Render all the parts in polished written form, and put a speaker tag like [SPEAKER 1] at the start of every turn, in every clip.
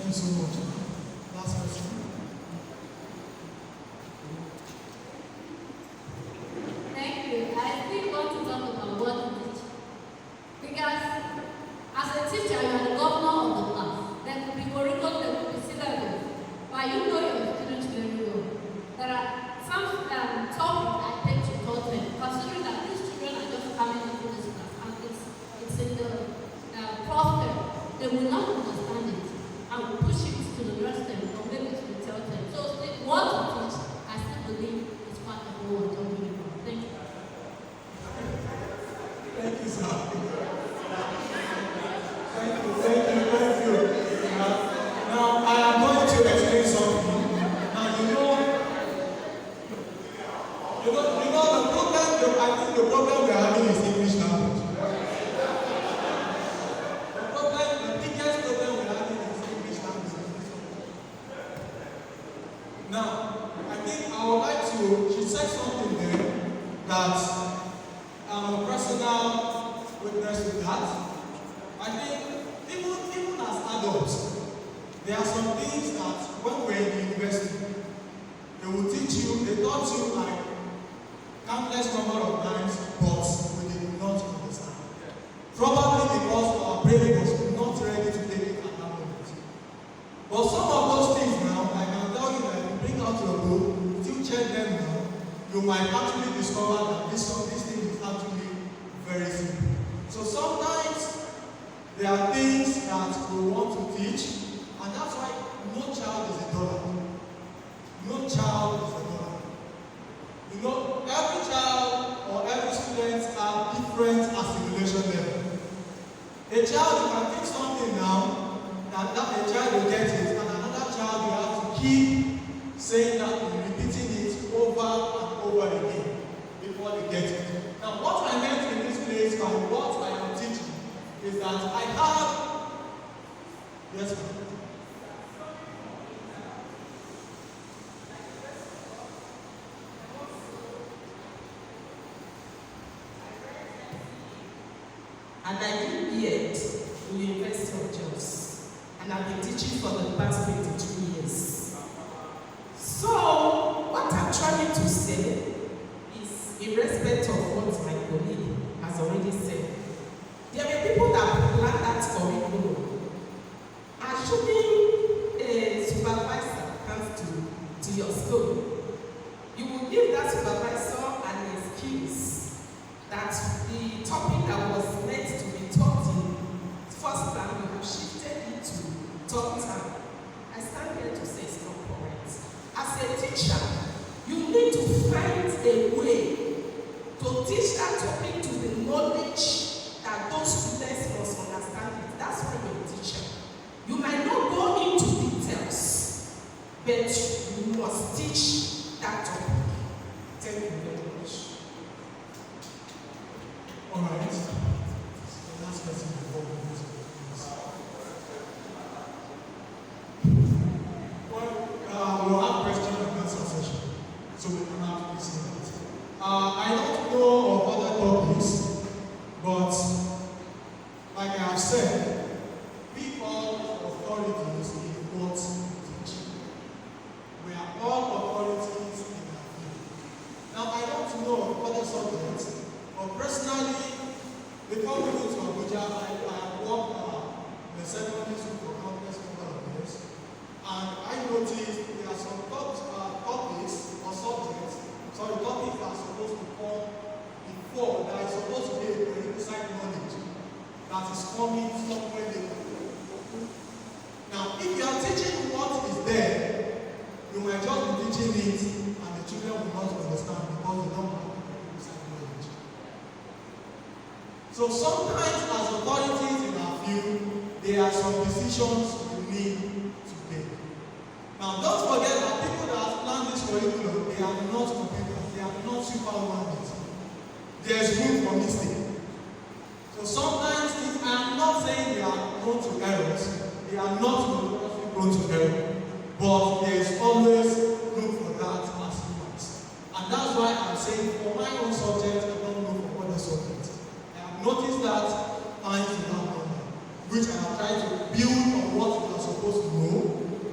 [SPEAKER 1] you so much. Last question.
[SPEAKER 2] Thank you. I still want to talk about what to teach. Because as a teacher, you are the governor of the class. There could be curriculum, there could be syllabus. But you know your students very well. There are some topics I take to taught them, considering that these children are just coming into this class and it's in the prospect. They will not understand it. I will push it to the rest of them or maybe to the tell them. So what to teach, I still believe is part of what we're talking about. Thank you.
[SPEAKER 1] Thank you, sir. Thank you. Now, I am going to explain something. Now, you know the problem, I think the problem we are having is English language. The biggest problem we are having is English language. Now, I think I would like to, she said something there that I'm a personal witness to that. I think even as adults, there are some things that when we're in the university, they will teach you, they taught you like countless number of times, but we did not understand. Probably because our brain was not ready to take it at that moment. But some of those things now, I can tell you that if you bring out your book, if you check them now, you might actually discover that this thing is actually very simple. So sometimes there are things that we want to teach, and that's why no child is a dollar. No child is a dollar. You know, every child or every student have different assimilation level. A child, you can teach something now, and that a child will get it, and another child you have to keep saying that and repeating it over and over again before they get it. Now, what I meant in this place and what I am teaching is that I have, yes, ma'am.
[SPEAKER 3] And I did BEd in the University of Jos, and I've been teaching for the past 22 years. So, what I'm trying to say is, irrespective of what my colleague has already said, there are people that plan that curriculum. Assuming a supervisor comes to your school, you will give that supervisor an excuse that the topic that was meant to be taught in first term, you have shifted it to third term. I stand here to say it's not correct. As a teacher, you need to find a way to teach that topic to the knowledge that those students must understand it. That's why you're a teacher. You might not go into details, but you must teach that topic. Thank you very much.
[SPEAKER 1] All right. The last person before we move to the we'll have question and answer session, so we can have to listen to it. I don't know of other topics, but like I have said, we all authorities in what we teach. We are all authorities in our field. Now, I don't know of other subjects, but personally, before we go to Abuja, I worked in the secondary school for countless number of years, and I noticed there are some topics or subjects, topics that are supposed to come before, that is supposed to be a prerequisite knowledge that is coming somewhere later. Now, if you are teaching what is there, you might just be teaching it, and the children will not understand because they don't have prerequisite knowledge. So sometimes as authorities in our field, there are some decisions we need to make. Now don't forget that people that have planned this curriculum, they are not computers, they are not superhuman beings. There is room for mistake. So sometimes I am not saying they are prone to errors, they are not prone to error, but there is always room for that as humans. And that's why I'm saying for my own subject, I don't know for other subjects. Notice that times in our which I have tried to build on what we are supposed supposed to know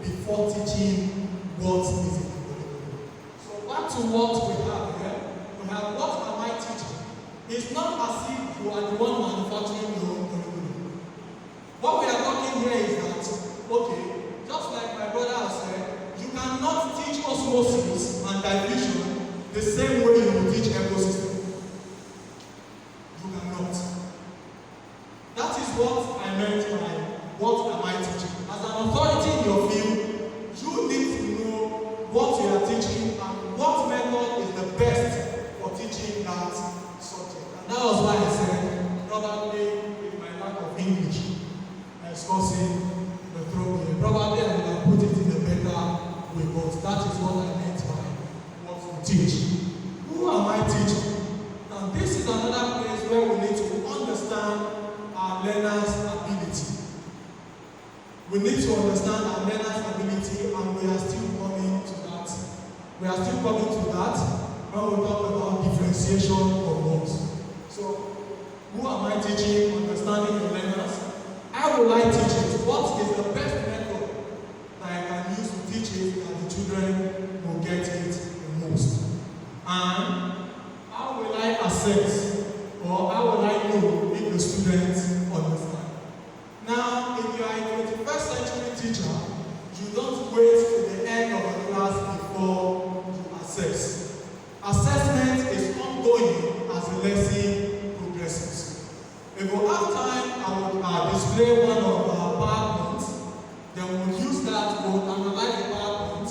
[SPEAKER 1] before teaching what is in the curriculum. So back to what we have here. We have what am I teaching? It's not as if you are the one manufacturing your own curriculum. What we are talking here is that, okay, just like my brother has said, you cannot teach osmosis and diffusion the same way you will teach ecosystem. You cannot. That is what I meant by what am I teaching. As an authority in your field, you need to know what you are teaching and what method is the best for teaching that subject. And that was why I said, probably with my lack of English, discussing the problem. Probably I would have put it in a better way, but that is what I meant by what to teach. Who am I teaching? Now this is another place where we need to understand our learners' ability. We need to understand our learners' ability, and we are still coming to that. We are still coming to that when we talk about differentiation of words. So, who am I teaching? Understanding your learners. How will I teach it? What is the best method that I can use to teach it that the children will get it the most? And how will I assess or how will I know if the students understand? Now, if you are a 21st century teacher, you don't wait to the end of the class before you assess. Assessment is ongoing as the lesson progresses. If we have time, I will display one of our PowerPoints. Then we'll use that, we'll analyze the PowerPoint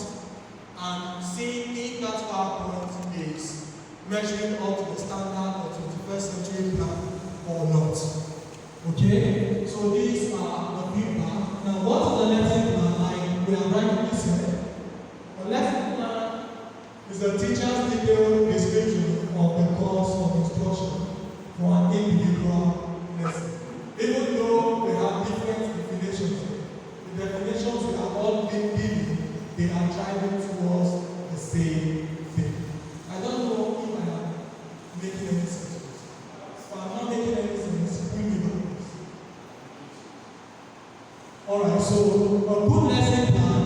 [SPEAKER 1] and see if that PowerPoint is measuring up to the standard of 21st century plan or not. Okay? So these are the feedback. Now what is the lesson plan? Like we have rightly said, the lesson plan is the teacher's detailed description of the course of instruction for an individual lesson. Even though we have different definitions, the definitions we have all been given, they are driving towards the same thing. I don't know if I am making any sense. If I'm not making any sense, bring me back. Alright, so a good lesson plan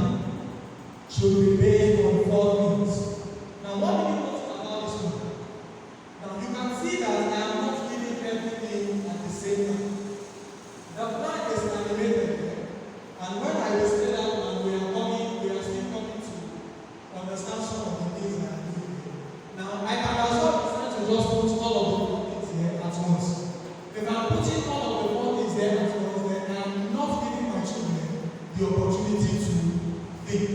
[SPEAKER 1] should be based on 4 things. Now, what do you know about this one? Now, you can see that I am not giving everything at the same time. The plan is animated here. And when I display that plan, we are still coming to understand some of the things that I'm doing here. Now, I can as well decide to just put all of the 4 things here at once. If I'm putting all of the 4 things there at once, then I am not giving my children the opportunity to think.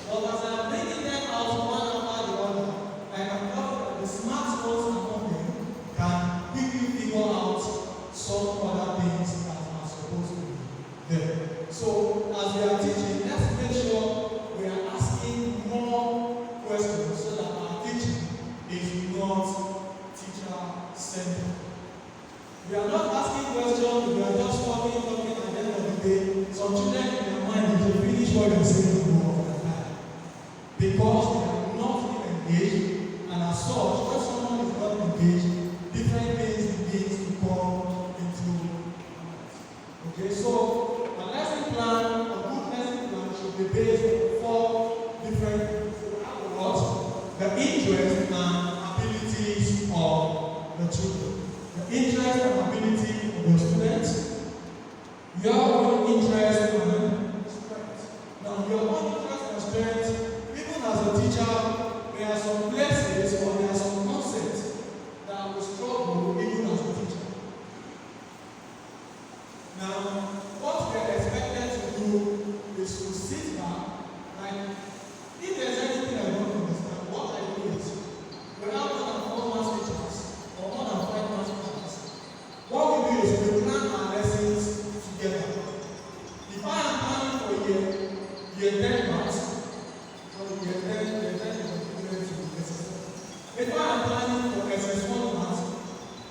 [SPEAKER 1] But as I am bringing them out one after the other, I can tell that the smart ones among them can quickly figure out some other things that are supposed to be there. So, as we are teaching, let's make sure we are asking more questions so that our teaching is not teacher-centered. We are not asking questions, we are just talking at the end of the day. Some children in their mind, if they finish what they're saying, they go off their time. Because they are not engaged, and as such, when someone is not engaged, different things begin to come into mind. Okay, so a lesson plan, a good lesson plan should be based on 4 different things. What? The interest and abilities of the children. The interest and ability of the students. Your own interest and strength. Now, your own interest and strength, even as a teacher, there are some places or there are some concepts that will struggle even as a teacher. Now, what we are expected to do is to sit back, like, if there's anything I don't understand, what I do is, we have more than 4 maths teachers or more than 5 maths teachers. What we do is we plan our lessons together. If I am planning for year 10 maths, so year 10 is equivalent to SS1. If I am planning for SS1 maths,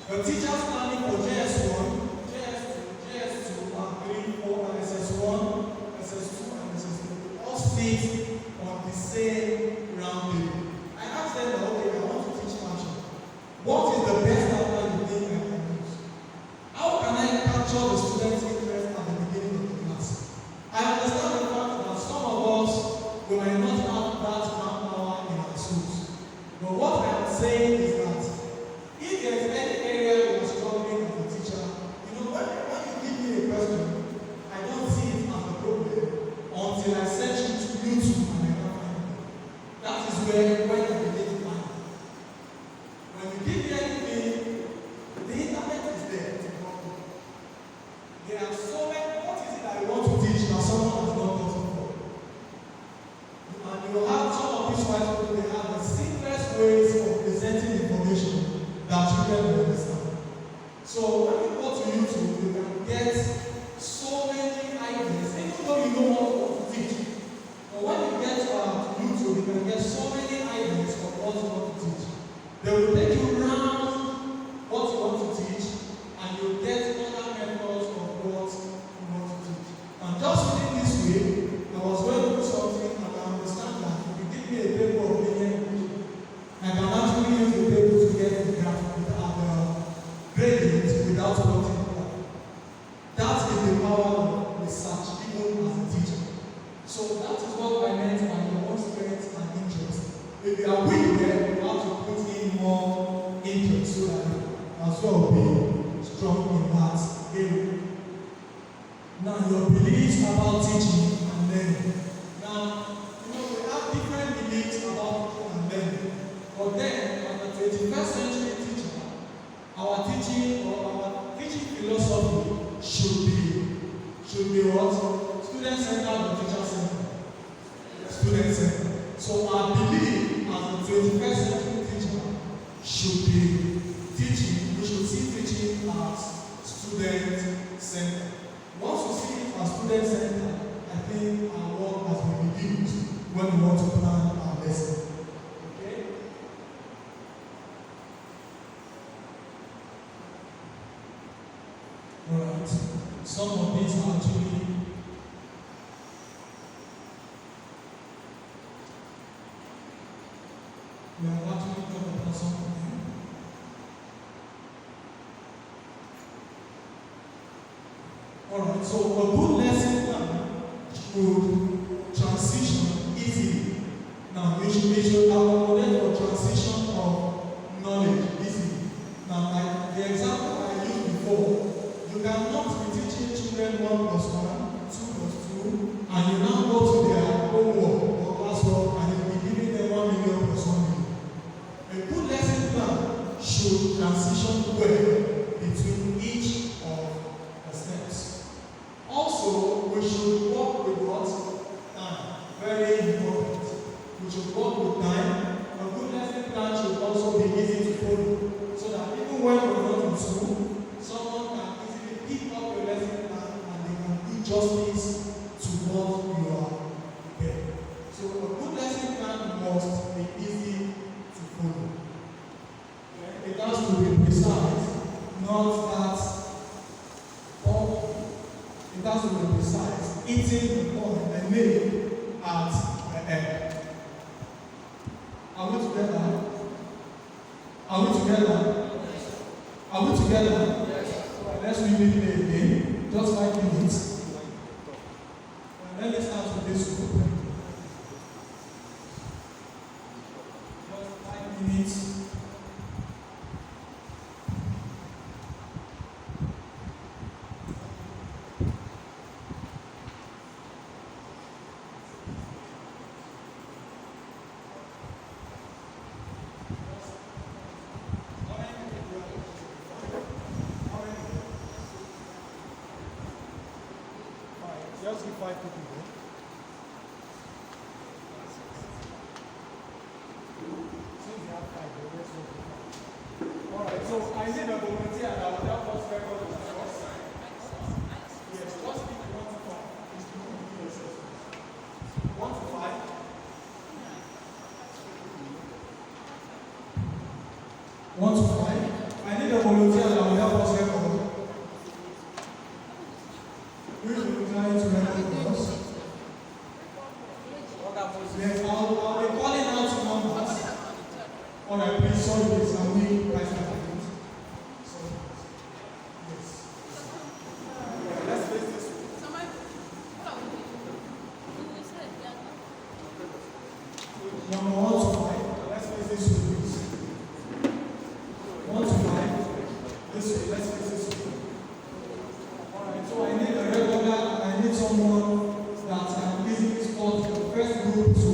[SPEAKER 1] the teacher's planning for JS1, JS2, and 3, 4, and SS1, SS2, and SS3 all sit on the same round There are so many. What is it that you want to teach that someone has not gotten for? And you have some of these white people, they have the simplest ways of presenting information that children will understand. So when you go to YouTube, you can get so many ideas, even though you know what you want to teach. But when you get to YouTube, you can get so many ideas of what you want to teach. They will take you around what you want to teach, and you'll get other methods of what you want to teach. And just within this way, I was going to do something, and I understand that if you give me a paper of linear equation, I can actually use the paper to get the graph without the gradient without plotting it out. That is the power of research, even as a teacher. So that is what I meant by your own strength and interest. If you are weak there, you have to put in more interest so that you as well be strong in that area. Now, your beliefs about teaching and learning. Now, we have different beliefs about teaching and learning. But then, as a 21st century teacher, our teaching philosophy should be what? Student-centered or teacher-centered? Student-centered. So our belief as a 21st century teacher should be teaching, we should see teaching as student-centered. Once we see it as student-centered, I think our work has been reduced when we want to plan our lesson. Okay? Alright. Some of these are actually we are actually talking about some of them. Alright, so a good lesson plan should transition easily. Now, we should accommodate for transition of knowledge easily. Now, like the example I used before, you cannot be teaching children 1 plus 1, 2 plus 2, and you now go to their homework or classwork and you'll be giving them 1 million plus 1 million. A good lesson plan should transition well between each of the steps. Also, we should work with what? Time. Very important. We should work with time. A good lesson plan should also be easy to follow, so that even when we're not in school, someone can easily pick up a lesson plan and they can do justice to what you are preparing. So a good lesson plan must be easy to follow. It has to be precise, not that it has to be precise, hitting the point, the nail at the end. Are we together? Are we together? Are we together? Yes. Alright, let's repeat it again. Just 5 minutes. Let me start with this group. Just 5 minutes. Just give 5 people. Since you have 5, let's go. Alright, so I need a volunteer that will help us record the first. Yes, just pick 1 to 5. It's to do yourself. 1 to 5. 1 to 5. I need a volunteer that will help us record. Yes, I'll be calling out numbers. Alright, please, sorry, please, can we write that please? Sorry. Yes. Yeah, let's face this way. Number 1 to 5, let's face this way, please. 1 to 5, this way, let's face this way. Alright, so I need a regular, I need someone that can easily spot the first group to